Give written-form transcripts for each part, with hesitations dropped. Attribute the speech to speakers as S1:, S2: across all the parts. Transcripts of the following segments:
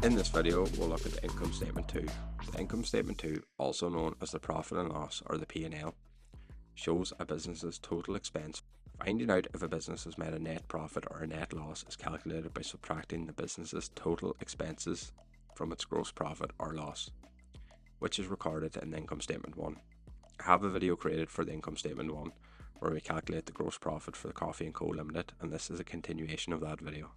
S1: In this video, we'll look at the income statement 2. The income statement 2, also known as the profit and loss or the P&L, shows a business's total expense. Finding out if a business has made a net profit or a net loss is calculated by subtracting the business's total expenses from its gross profit or loss, which is recorded in the income statement 1. I have a video created for the income statement 1 where we calculate the gross profit for the Coffee Co Ltd, and this is a continuation of that video.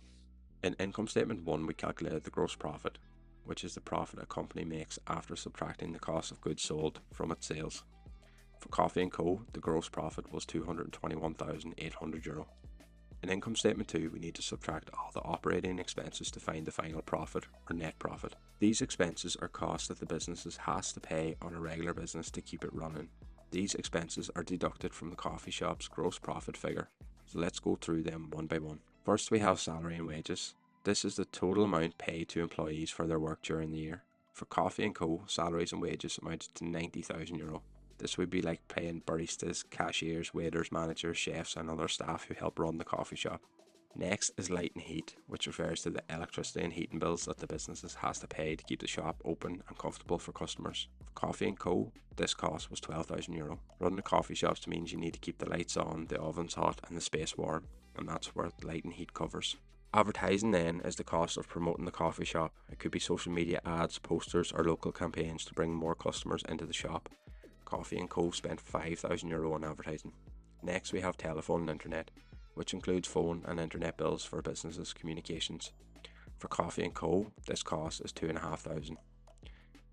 S1: In income statement 1, we calculated the gross profit, which is the profit a company makes after subtracting the cost of goods sold from its sales. For Coffee Co, the gross profit was €221,800. In income statement 2, we need to subtract all the operating expenses to find the final profit or net profit. These expenses are costs that the business has to pay on a regular business to keep it running. These expenses are deducted from the coffee shop's gross profit figure. So let's go through them one by one. First, we have salary and wages. This is the total amount paid to employees for their work during the year. For Coffee Co, salaries and wages amounted to €90,000. This would be like paying baristas, cashiers, waiters, managers, chefs and other staff who help run the coffee shop. Next is light and heat, which refers to the electricity and heating bills that the businesses has to pay to keep the shop open and comfortable for customers. For Coffee Co, this cost was €12,000. Running the coffee shops means you need to keep the lights on, the ovens hot and the space warm, and that's what light and heat covers. Advertising then is the cost of promoting the coffee shop. It could be social media ads, posters or local campaigns to bring more customers into the shop. Coffee Co spent €5,000 on advertising. Next we have telephone and internet, which includes phone and internet bills for businesses' communications. For Coffee Co, this cost is €2,500.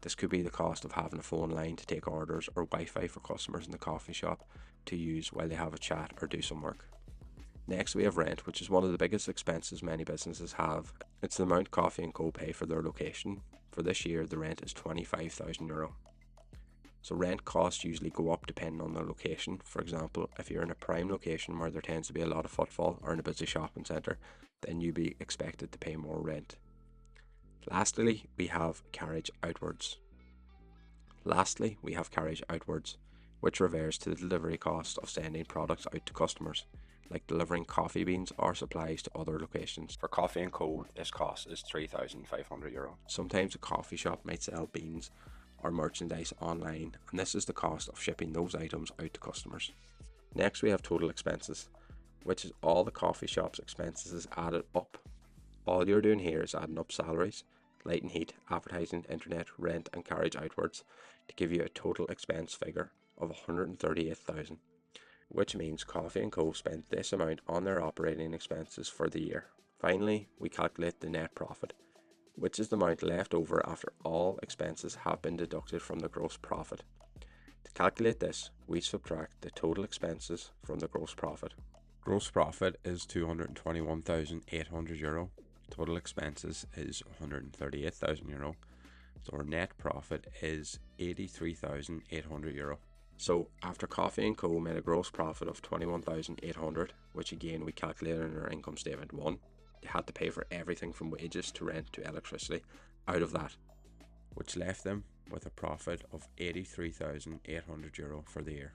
S1: This could be the cost of having a phone line to take orders or Wi-Fi for customers in the coffee shop to use while they have a chat or do some work. Next we have rent, which is one of the biggest expenses many businesses have. It's the amount Coffee Co pay for their location. For this year the rent is €25,000. So rent costs usually go up depending on the location. For example, if you're in a prime location where there tends to be a lot of footfall or in a busy shopping centre, then you'd be expected to pay more rent. Lastly, we have carriage outwards. Which refers to the delivery cost of sending products out to customers, like delivering coffee beans or supplies to other locations. For Coffee Co, this cost is €3,500. Sometimes a coffee shop might sell beans or merchandise online, and this is the cost of shipping those items out to customers. Next we have total expenses, which is all the coffee shop's expenses added up. All you're doing here is adding up salaries, light and heat, advertising, internet, rent and carriage outwards to give you a total expense figure of €138,000, which means Coffee Co spent this amount on their operating expenses for the year. Finally, we calculate the net profit, which is the amount left over after all expenses have been deducted from the gross profit. To calculate this, we subtract the total expenses from the gross profit. Gross profit is €221,800. Total expenses is €138,000. So our net profit is €83,800. So after Coffee Co made a gross profit of €21,800, which again we calculated in our income statement 1, they had to pay for everything from wages to rent to electricity out of that, which left them with a profit of €83,800 for the year.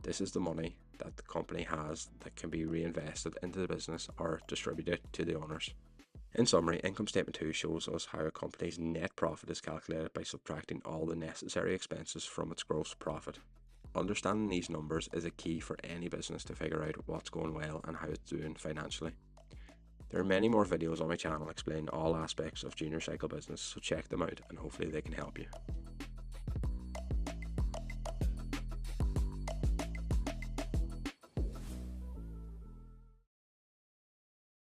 S1: This is the money that the company has that can be reinvested into the business or distributed to the owners. In summary, income statement 2 shows us how a company's net profit is calculated by subtracting all the necessary expenses from its gross profit. Understanding these numbers is a key for any business to figure out what's going well and how it's doing financially. There are many more videos on my channel explaining all aspects of junior cycle business, so check them out and hopefully they can help you.